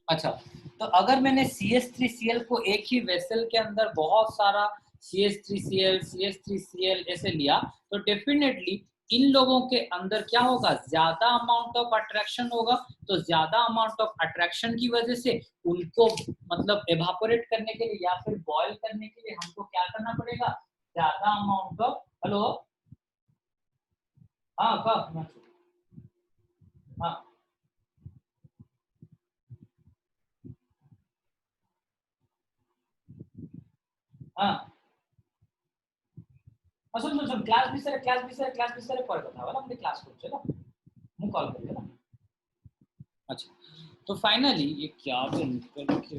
अच्छा, तो अगर मैंने CH3Cl को एक ही वेसल के अंदर बहुत सारा CH3Cl, CH3Cl ऐसे लिया, तो डेफिनेटली इन लोगों के अंदर क्या होगा, ज्यादा अमाउंट ऑफ अट्रैक्शन होगा। तो ज्यादा अमाउंट ऑफ अट्रैक्शन की वजह से उनको मतलब एवापोरेट करने के लिए या फिर बॉयल करने के लिए हमको क्या करना पड़ेगा, ज्यादा अमाउंट ऑफ, हेलो, हाँ कब, हाँ हाँ, শুন শুন শুন ক্লাস বিস্তারে পরে কথা হবে, আমাদের ক্লাস করছে না, ମୁଁ कॉल करेगा ना। अच्छा, तो फाइनली ये क्या करके,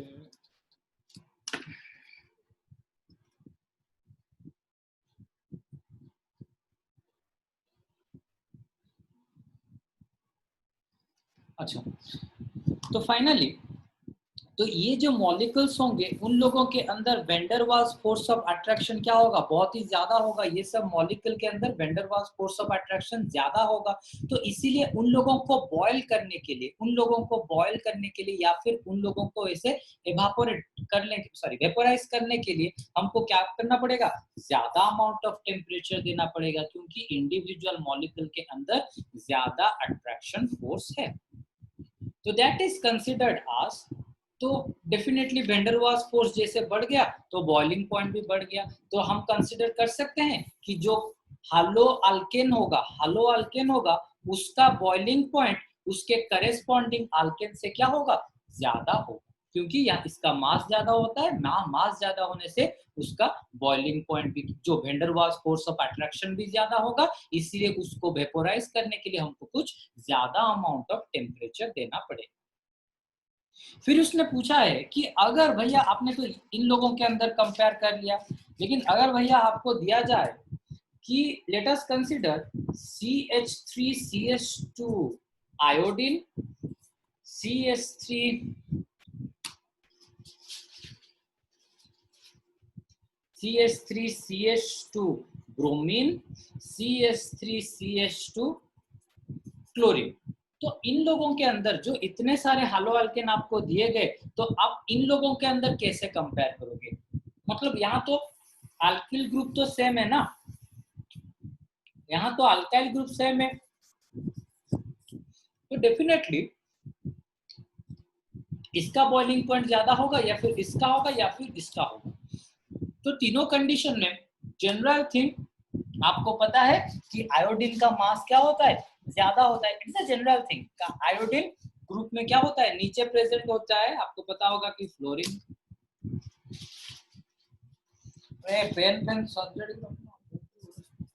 अच्छा, तो फाइनली तो ये जो मॉलिक्यूल्स होंगे उन लोगों के अंदर van der Waals force of attraction क्या होगा, बहुत ही ज्यादा होगा। ये सब मॉलिक्यूल के अंदर van der Waals force of attraction ज्यादा होगा। तो इसीलिए उन लोगों को बॉयल करने के लिए, उन लोगों को बॉयल करने के लिए या फिर उन लोगों को ऐसे इवापोरेट करने, सॉरी वेपोराइज करने के लिए हमको क्या करना पड़ेगा, ज्यादा अमाउंट ऑफ टेम्परेचर देना पड़ेगा, क्योंकि इंडिविजुअल मॉलिक्यूल के अंदर ज्यादा अट्रैक्शन फोर्स है। तो दैट इज कंसिडर्ड आज, तो डेफिनेटली वेंडर वाल्स फोर्स जैसे बढ़ गया तो बॉइलिंग पॉइंट भी बढ़ गया। तो हम कंसिडर कर सकते हैं कि जो हालो अल्केन होगा उसका बॉइलिंग पॉइंट उसके करेस्पॉन्डिंग अल्केन से क्या होगा, ज्यादा होगा, क्योंकि यहाँ इसका मास ज्यादा होता है, मास ज्यादा होने से उसका बॉइलिंग पॉइंट भी, जो van der Waals force of attraction भी ज्यादा होगा, इसलिए उसको वेपोराइज करने के लिए हमको कुछ ज्यादा अमाउंट ऑफ टेम्परेचर देना पड़ेगा। फिर उसने पूछा है कि अगर भैया आपने तो इन लोगों के अंदर कंपेयर कर लिया, लेकिन अगर भैया आपको दिया जाए कि let us consider CH3CH2 iodine, CH3CH2 bromine, CH3CH2 chlorine. तो इन लोगों के अंदर जो इतने सारे हालो अल्केन आपको दिए गए, तो आप इन लोगों के अंदर कैसे कंपेयर करोगे, मतलब यहाँ तो अल्किल ग्रुप तो सेम है ना, यहाँ तो अल्काइल ग्रुप सेम है, तो डेफिनेटली इसका बॉइलिंग पॉइंट ज्यादा होगा या फिर इसका होगा या फिर इसका होगा। तो तीनों कंडीशन में जनरल थिंग आपको पता है कि आयोडीन का मास क्या होता है, ज्यादा होता है। इट्स अ जनरल थिंग का आयोडीन ग्रुप में क्या होता है, नीचे प्रेजेंट होता है। आपको पता होगा कि फ्लोरीन, पेन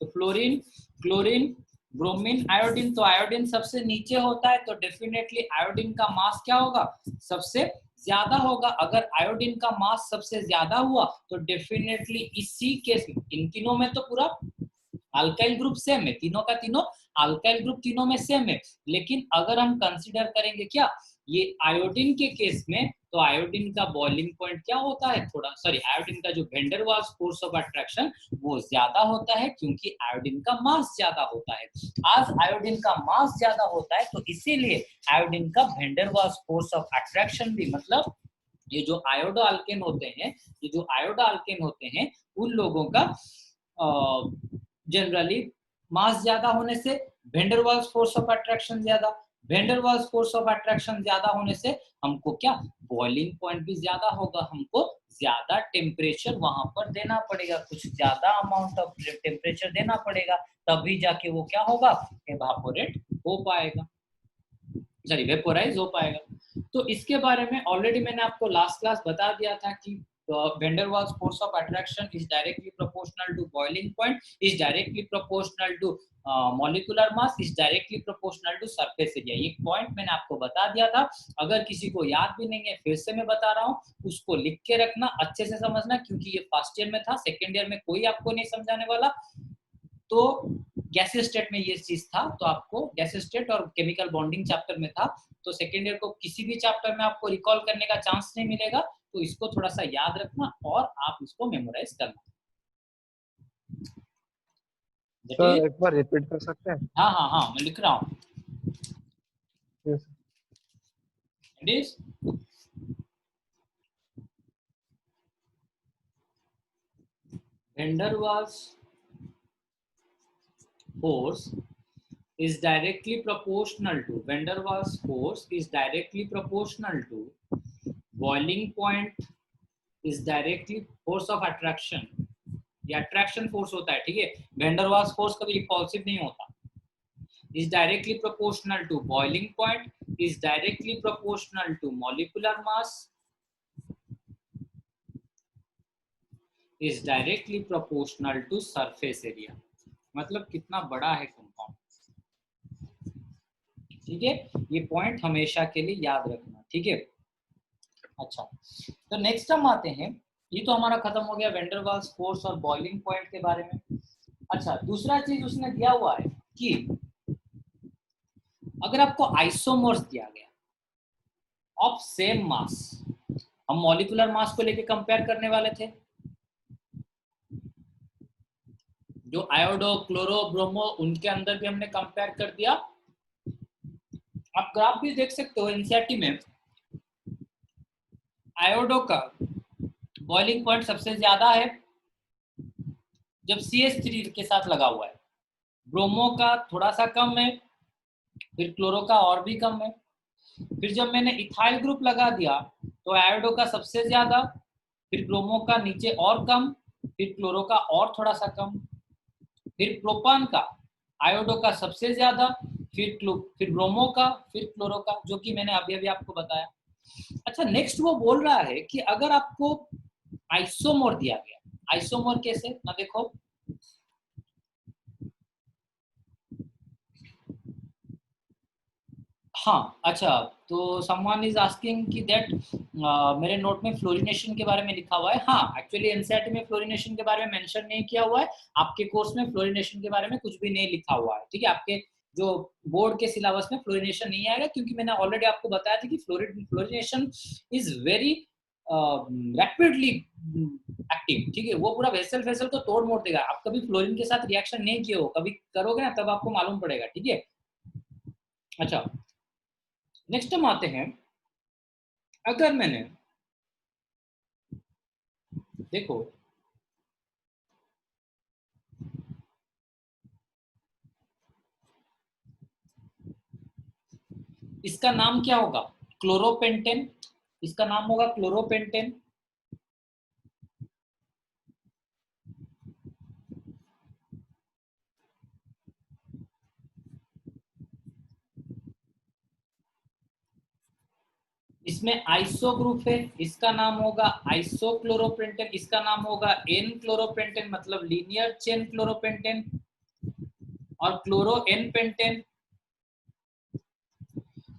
तो फ्लोरीन, क्लोरीन, ब्रोमीन, आयोडीन, तो आयोडीन सबसे नीचे होता है, तो डेफिनेटली आयोडीन का मास क्या होगा, सबसे ज्यादा होगा। अगर आयोडीन का मास सबसे ज्यादा हुआ तो डेफिनेटली इसी केस में, इन तीनों में तो पूरा अल्काइल ग्रुप सेम है, तीनों का तीनों अल्काइल ग्रुप तीनों में सेम है, लेकिन अगर हम कंसीडर करेंगे क्या, ये आयोडीन के केस में, तो आयोडीन का बॉइलिंग पॉइंट क्या होता है, थोड़ा सॉरी आयोडीन का जो van der Waals force of attraction वो ज्यादा होता है, क्योंकि आयोडीन का मास ज्यादा होता है। आज आयोडीन का मास ज्यादा होता है, तो इसीलिए आयोडीन का van der Waals force of attraction भी, मतलब ये जो आयोडो अल्केन होते हैं, ये जो आयोडो अल्केन होते हैं उन लोगों का जनरली मास ज्यादा होने से van der Waals force of attraction ज्यादा, van der Waals force of attraction ज्यादा होने से हमको क्या, बॉइलिंग पॉइंट भी ज्यादा होगा, हमको ज्यादा टेम्परेचर वहां पर देना पड़ेगा, कुछ ज्यादा अमाउंट ऑफ टेम्परेचर देना पड़ेगा, तभी जाके वो क्या होगा, एवापोरेट हो पाएगा, सॉरी वेपोराइज हो पाएगा। तो इसके बारे में ऑलरेडी मैंने आपको लास्ट क्लास बता दिया था कि van der Waals force of attraction is directly proportional to boiling point, is directly proportional to molecular mass, is directly proportional to surface area। ये पॉइंट मैंने आपको बता दिया था, अगर किसी को याद भी नहीं है फिर से मैं बता रहा हूँ, उसको लिख के रखना, अच्छे से समझना, क्योंकि ये फर्स्ट ईयर में था, सेकेंड ईयर में कोई आपको नहीं समझाने वाला। तो गैसीय स्टेट में ये चीज था, तो आपको गैसीय स्टेट और केमिकल बॉन्डिंग चैप्टर में था, तो सेकेंड ईयर को किसी भी चैप्टर में आपको रिकॉल करने का चांस नहीं मिलेगा, तो इसको थोड़ा सा याद रखना और आप इसको मेमोराइज करना। सर एक बार रिपीट कर सकते हैं? हाँ हाँ हाँ, मैं लिख रहा हूँ। Yes. It is van der Waals force is directly proportional to van der Waals force is directly proportional to boiling point is directly force of attraction. ये अट्रैक्शन फोर्स होता है, ठीक है। van der Waals फोर्स कभी repulsive नहीं होता। is directly proportional to boiling point is directly proportional to molecular mass is directly proportional to surface area। मतलब कितना बड़ा है कंपाउंड, ठीक है। ये पॉइंट हमेशा के लिए याद रखना, ठीक है। अच्छा, तो नेक्स्ट हम आते हैं, ये तो हमारा खत्म हो गया वैन डर वाल्स फोर्स और बॉइलिंग पॉइंट के बारे में। अच्छा, दूसरा चीज उसने दिया हुआ है कि अगर आपको आइसोमर्स दिया गया ऑफ सेम मास, हम मॉलिक्यूलर मास को लेके कंपेयर करने वाले थे, जो आयोडो, क्लोरो, ब्रोमो, उनके अंदर भी हमने कंपेयर कर दिया। आप ग्राफ भी देख सकते हो एनसीईआरटी में, आयोडो का बॉइलिंग पॉइंट सबसे ज्यादा है जब CH3 के साथ लगा हुआ है, ब्रोमो का थोड़ा सा कम है, फिर क्लोरो का और भी कम है। फिर जब मैंने इथाइल ग्रुप लगा दिया तो आयोडो का सबसे ज्यादा, फिर ब्रोमो का नीचे और कम, फिर क्लोरो का और थोड़ा सा कम, फिर प्रोपान का आयोडो का सबसे ज्यादा, फिर ब्रोमो का, फिर क्लोरो का, जो कि मैंने अभी अभी आपको बताया। अच्छा, नेक्स्ट वो बोल रहा है कि अगर आपको आइसोमर दिया गया, आइसोमर कैसे ना, देखो हाँ। अच्छा, तो समवन इज आस्किंग कि दैट मेरे नोट में फ्लोरिनेशन के बारे में लिखा हुआ है। हाँ, एक्चुअली एनसीईआरटी में फ्लोरिनेशन के बारे में मेंशन नहीं किया हुआ है, आपके कोर्स में फ्लोरिनेशन के बारे में कुछ भी नहीं लिखा हुआ है, ठीक है। आपके जो बोर्ड के सिलेबस में फ्लोरिनेशन नहीं आएगा, क्योंकि मैंने ऑलरेडी आपको बताया था कि fluorination is very rapidly active, ठीक है। वो पूरा वेसल को तोड़ मोड़ देगा। आप कभी फ्लोरीन के साथ रिएक्शन नहीं किए हो, कभी करोगे ना तब आपको मालूम पड़ेगा, ठीक है। अच्छा, नेक्स्ट हम आते हैं, अगर मैंने देखो इसका नाम क्या होगा, क्लोरोपेंटेन, इसका नाम होगा क्लोरोपेंटेन। इसमें आइसो ग्रुप है, इसका नाम होगा आइसोक्लोरोपेंटेन, इसका नाम होगा एन क्लोरोपेंटेन, मतलब लीनियर चेन क्लोरोपेंटेन, और क्लोरो एन पेंटेन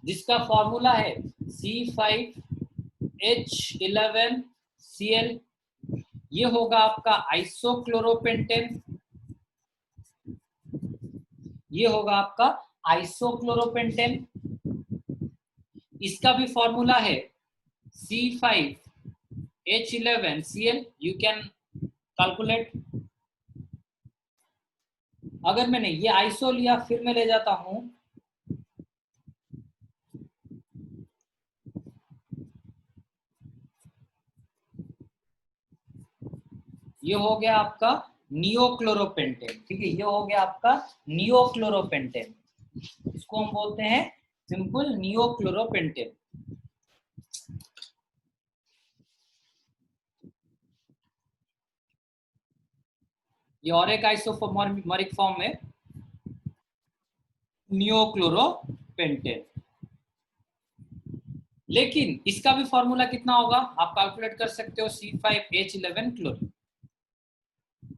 जिसका फॉर्मूला है C5H11Cl। ये होगा आपका आइसोक्लोरोपेंटेन, ये होगा आपका आइसोक्लोरोपेंटेन। इसका भी फॉर्मूला है C5H11Cl, यू कैन कैलकुलेट। अगर मैंने ये आइसो लिया, फिर मैं ले जाता हूं ये हो गया आपका नियोक्लोरोपेंटेन, ठीक है। ये हो गया आपका नियोक्लोरोपेंटेन, इसको हम बोलते हैं सिंपल नियोक्लोरोपेंटेन। ये और एक आइसोमरिक फॉर्म है नियोक्लोरोपेंटेन, लेकिन इसका भी फॉर्मूला कितना होगा आप कैलकुलेट कर सकते हो, C5H11 क्लोरीन।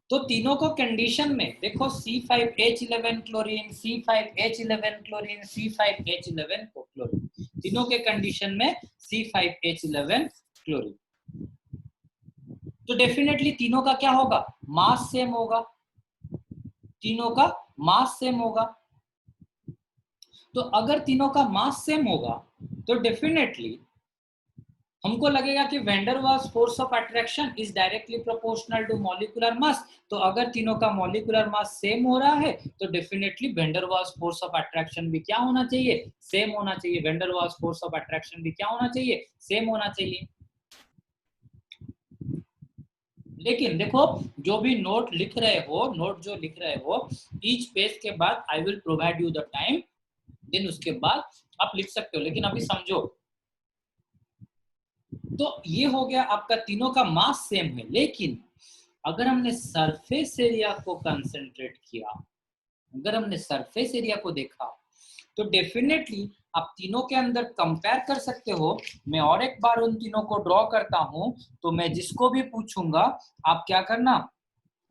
तो तीनों को कंडीशन में देखो, C5H11 chlorine, C5H11 chlorine, C5H11 chlorine, तीनों के कंडीशन में C5H11 क्लोरीन। तो डेफिनेटली तीनों का क्या होगा, मास सेम होगा, तीनों का मास सेम होगा। तो अगर तीनों का मास सेम होगा तो डेफिनेटली हमको लगेगा कि van der Waals force of attraction is directly proportional to molecular mass. तो अगर तीनों का मॉलिक्यूलर मास सेम हो रहा है तो definitely van der Waals force of attraction भी क्या होना चाहिए, सेम होना चाहिए। Van der Waals force of attraction भी क्या होना चाहिए, सेम होना चाहिए। लेकिन देखो जो भी नोट लिख रहे हो, नोट जो लिख रहे हो, ईच पेज के बाद I will provide you the time, then उसके बाद आप लिख सकते हो। लेकिन अभी समझो, तो ये हो गया आपका तीनों का मास सेम है, लेकिन अगर हमने सरफेस एरिया को कंसेंट्रेट किया, अगर हमने सरफेस एरिया को देखा, तो डेफिनेटली आप तीनों के अंदर कंपेयर कर सकते हो। मैं और एक बार उन तीनों को ड्रॉ करता हूं, तो मैं जिसको भी पूछूंगा आप क्या करना,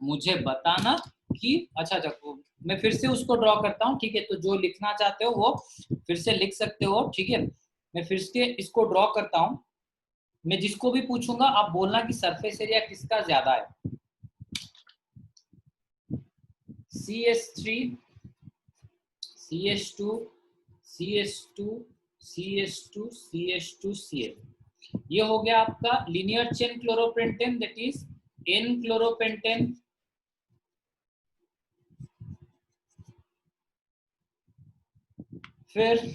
मुझे बताना कि अच्छा मैं फिर से उसको ड्रॉ करता हूँ, ठीक है। तो जो लिखना चाहते हो वो फिर से लिख सकते हो, ठीक है। मैं फिर से इसको ड्रॉ करता हूँ। मैं जिसको भी पूछूंगा आप बोलना कि सरफेस एरिया किसका ज्यादा है। CH3, CH2, CH2, CH2, CH2, Cl। ये हो गया आपका linear chain chloropentane, that is N chloropentane. फिर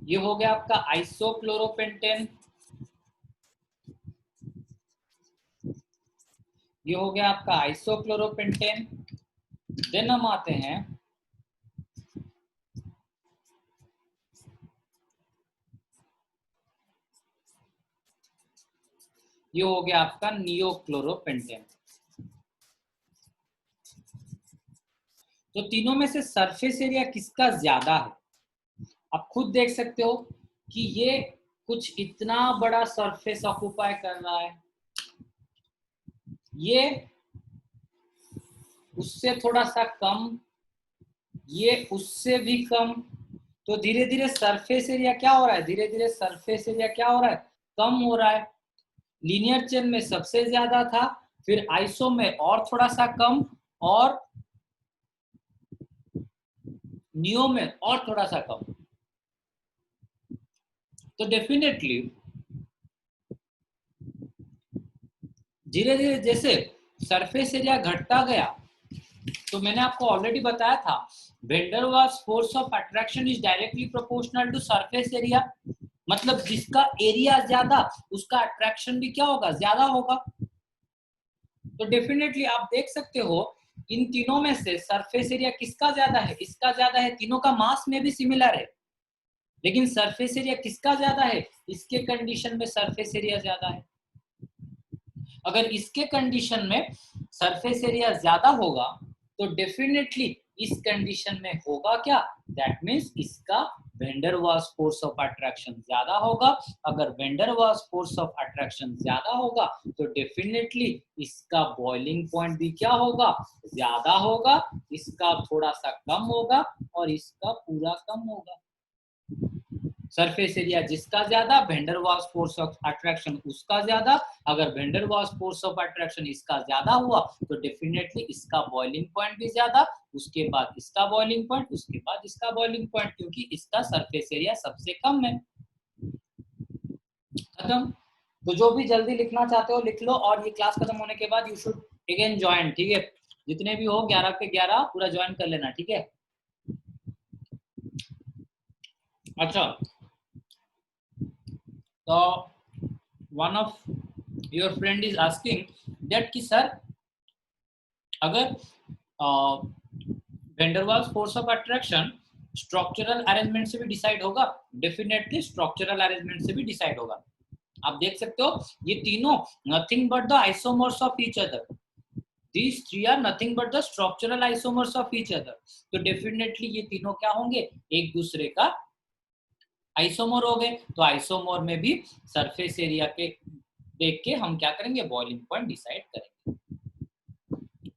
ये हो गया आपका आइसोक्लोरोपेंटेन। ये हो गया आपका आइसोक्लोरोपेंटेन। देन हम आते हैं ये हो गया आपका नियोक्लोरोपेंटेन। तो तीनों में से सरफेस एरिया किसका ज्यादा है, आप खुद देख सकते हो कि ये कुछ इतना बड़ा सरफेस ऑक्युपाई कर रहा है, ये उससे थोड़ा सा कम, ये उससे भी कम। तो धीरे धीरे सरफेस एरिया क्या हो रहा है, धीरे धीरे सरफेस एरिया क्या हो रहा है, कम हो रहा है। लीनियर चेन में सबसे ज्यादा था, फिर आइसो में और थोड़ा सा कम, और नियो में और थोड़ा सा कम। तो डेफिनेटली धीरे धीरे जैसे सरफेस एरिया घटता गया, तो मैंने आपको ऑलरेडी बताया था van der Waals force of attraction is directly proportional to surface area. मतलब जिसका एरिया ज्यादा उसका अट्रैक्शन भी क्या होगा, ज्यादा होगा। तो डेफिनेटली आप देख सकते हो इन तीनों में से सरफेस एरिया किसका ज्यादा है, इसका ज्यादा है। तीनों का मास में भी सिमिलर है, लेकिन सरफेस एरिया किसका ज्यादा है, इसके कंडीशन में सरफेस एरिया ज्यादा है। अगर इसके कंडीशन में सरफेस एरिया ज्यादा होगा तो डेफिनेटली इस कंडीशन में होगा क्या, दैट मीन्स इसका van der Waals force of attraction ज्यादा होगा। अगर van der Waals force of attraction ज्यादा होगा तो डेफिनेटली इसका बॉइलिंग पॉइंट भी क्या होगा, ज्यादा होगा। इसका थोड़ा सा कम होगा और इसका पूरा कम होगा। सरफेस एरिया जिसका ज्यादा, van der Waals force of attraction उसका ज्यादा। अगर van der Waals force of attraction इसका ज्यादा हुआ तो डेफिनेटली इसका बॉइलिंग पॉइंट भी ज्यादा, उसके बाद इसका बॉइलिंग पॉइंट, उसके बाद इसका बॉइलिंग पॉइंट, क्योंकि इसका सरफेस एरिया सबसे कम है। खत्म। तो जो भी जल्दी लिखना चाहते हो लिख लो, और ये क्लास खत्म होने के बाद यू शुड अगेन ज्वाइन, ठीक है। जितने भी हो 11 के 11 पूरा ज्वाइन कर लेना, ठीक है। अच्छा, तो one of your friend is asking that कि सर अगर van der Waals force of attraction structural arrangement से भी डिसाइड होगा, डेफिनेटली स्ट्रक्चरल अरेंजमेंट से भी डिसाइड होगा। आप देख सकते हो ये तीनों nothing but the isomers of each other, these three are nothing but the structural isomers of each other। तो डेफिनेटली ये तीनों क्या होंगे, एक दूसरे का आइसोमर हो गए। तो आइसोमर में भी सरफेस एरिया के देख के हम क्या करेंगे, बॉइलिंग पॉइंट डिसाइड करेंगे,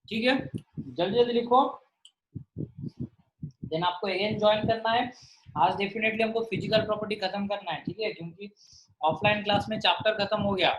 ठीक है। जल्दी जल्दी लिखो, देन आपको अगेन ज्वाइन करना है। आज डेफिनेटली हमको फिजिकल प्रॉपर्टी खत्म करना है, ठीक है, क्योंकि ऑफलाइन क्लास में चैप्टर खत्म हो गया।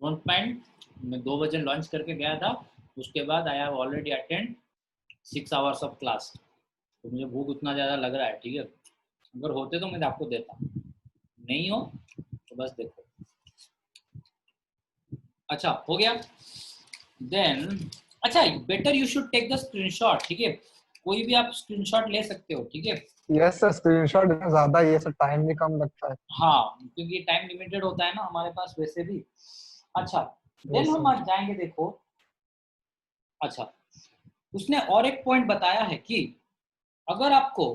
डोंट माइंड, मैं 2 बजे लॉन्च करके गया था, उसके बाद I have already attend 6 hours of class. तो मुझे भूख उतना ज़्यादा लग रहा है, ठीक है, अगर होते तो मैं आपको देता, नहीं हो तो बस देखो। अच्छा हो गया। देन अच्छा, better you should take the screenshot, ठीक है, कोई भी आप स्क्रीनशॉट ले सकते हो, ठीक है। यस सर, स्क्रीनशॉट ज्यादा ये सर, टाइम भी कम लगता है। हाँ, क्योंकि टाइम लिमिटेड होता है ना हमारे पास वैसे भी। अच्छा, देन यस हम सर। आज जाएंगे, देखो। अच्छा, उसने और एक पॉइंट बताया है कि अगर आपको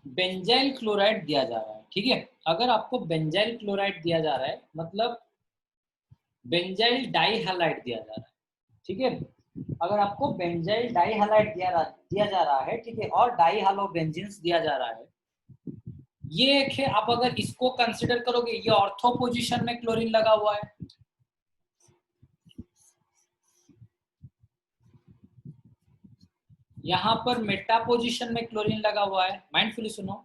बेंजाइल क्लोराइड दिया जा रहा है, ठीक है, अगर आपको बेंजाइल क्लोराइड दिया जा रहा है, मतलब बेंजाइल डाइहैलाइड दिया जा रहा है, ठीक है, अगर आपको बेंजाइल डाइहैलाइड दिया जा रहा है, ठीक है, और डाइहालोबेंजीन्स दिया जा रहा है, ये एक है। आप अगर इसको कंसिडर करोगे, ये ऑर्थो पोजीशन में क्लोरीन लगा हुआ है, यहाँ पर मेटा पोजीशन में क्लोरीन लगा हुआ है, माइंडफुली सुनो,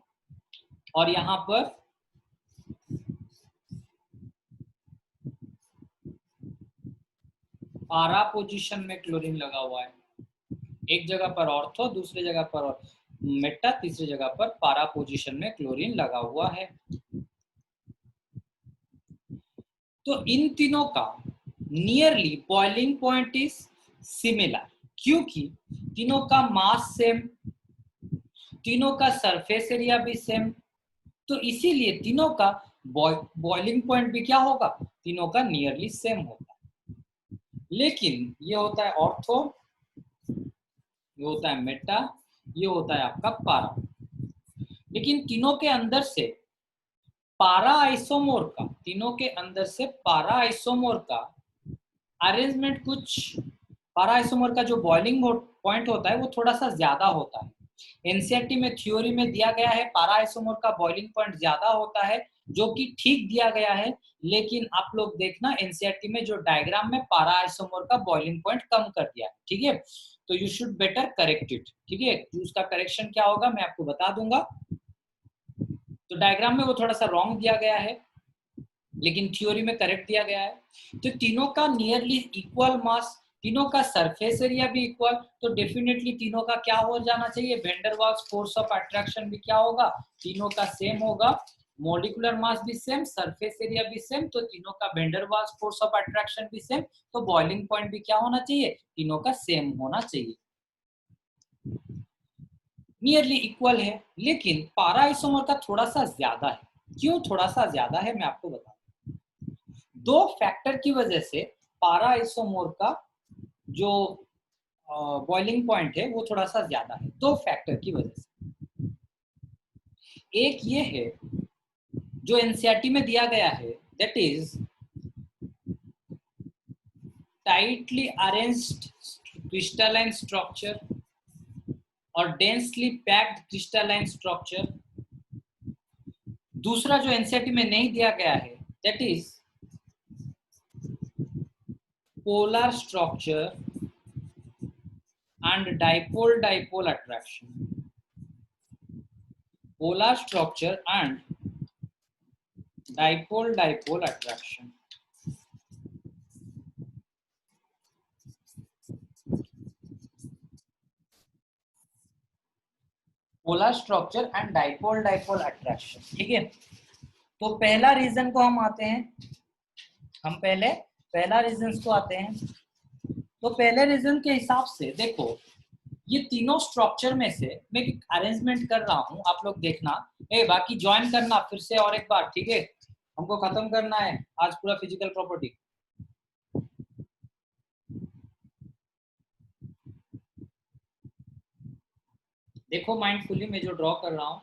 और यहाँ पर पारा पोजीशन में क्लोरीन लगा हुआ है। एक जगह पर ऑर्थो, दूसरी जगह पर मेटा, तीसरी जगह पर पारा पोजीशन में क्लोरीन लगा हुआ है। तो इन तीनों का nearly boiling point is similar, क्योंकि तीनों का मास सेम, तीनों का सरफेस एरिया भी सेम, तो इसीलिए तीनों का बॉइलिंग पॉइंट भी क्या होगा, तीनों का नियरली सेम होगा। लेकिन ये होता है ऑर्थो, ये होता है मेटा, ये होता है आपका पारा। लेकिन तीनों के अंदर से पारा आइसोमोर का, तीनों के अंदर से पारा आइसोमोर का अरेंजमेंट कुछ, पारा आइसोमर का जो बॉइलिंग पॉइंट होता है वो थोड़ा सा ज्यादा होता है। एनसीईआरटी में थ्योरी में दिया गया है पारा आइसोमर का बॉइलिंग पॉइंट ज्यादा होता है, जो कि ठीक दिया गया है। लेकिन आप लोग देखना एनसीईआरटी में जो डायग्राम में पारा आइसोमर का बॉइलिंग पॉइंट कम कर दिया है, ठीक है, तो you should better correct it, ठीक है। उसका करेक्शन क्या होगा मैं आपको बता दूंगा। तो डायग्राम में वो थोड़ा सा रॉन्ग दिया गया है, लेकिन थ्योरी में करेक्ट दिया गया है। तो तीनों का नियरली इक्वल मास, तीनों का सरफेस एरिया भी इक्वल, तो डेफिनेटली तीनों का क्या हो जाना चाहिए, van der Waals force of attraction भी क्या होगा, तीनों का सेम होगा, मॉलिक्यूलर मास भी सेम, सरफेस एरिया भी सेम, तो तीनों का van der Waals force of attraction भी सेम, तो बॉइलिंग पॉइंट भी क्या होना चाहिए, तीनों का सेम होना चाहिए, नियरली इक्वल है। लेकिन पारा आइसोमर का थोड़ा सा ज्यादा है। क्यों थोड़ा सा ज्यादा है मैं आपको बता, दो फैक्टर की वजह से पारा आइसोमर का जो बॉइलिंग पॉइंट है वो थोड़ा सा ज्यादा है, दो फैक्टर की वजह से। एक ये है जो एनसीईआरटी में दिया गया है, that is tightly arranged crystalline structure और डेंसली पैक्ड क्रिस्टलाइन स्ट्रक्चर। दूसरा जो एनसीईआरटी में नहीं दिया गया है, that is polar structure and dipole-dipole attraction. Polar structure and dipole-dipole attraction. Polar structure and dipole dipole attraction, ठीक है। तो पहला रीजन को हम आते हैं, हम पहले पहला रीजन को आते हैं। तो पहले रीजन के हिसाब से देखो, ये तीनों स्ट्रक्चर में से मैं एक अरेंजमेंट कर रहा हूं, आप लोग देखना, बाकी ज्वाइन करना फिर से और एक बार, ठीक है, हमको खत्म करना है आज पूरा फिजिकल प्रॉपर्टी। देखो माइंडफुली मैं जो ड्रॉ कर रहा हूं,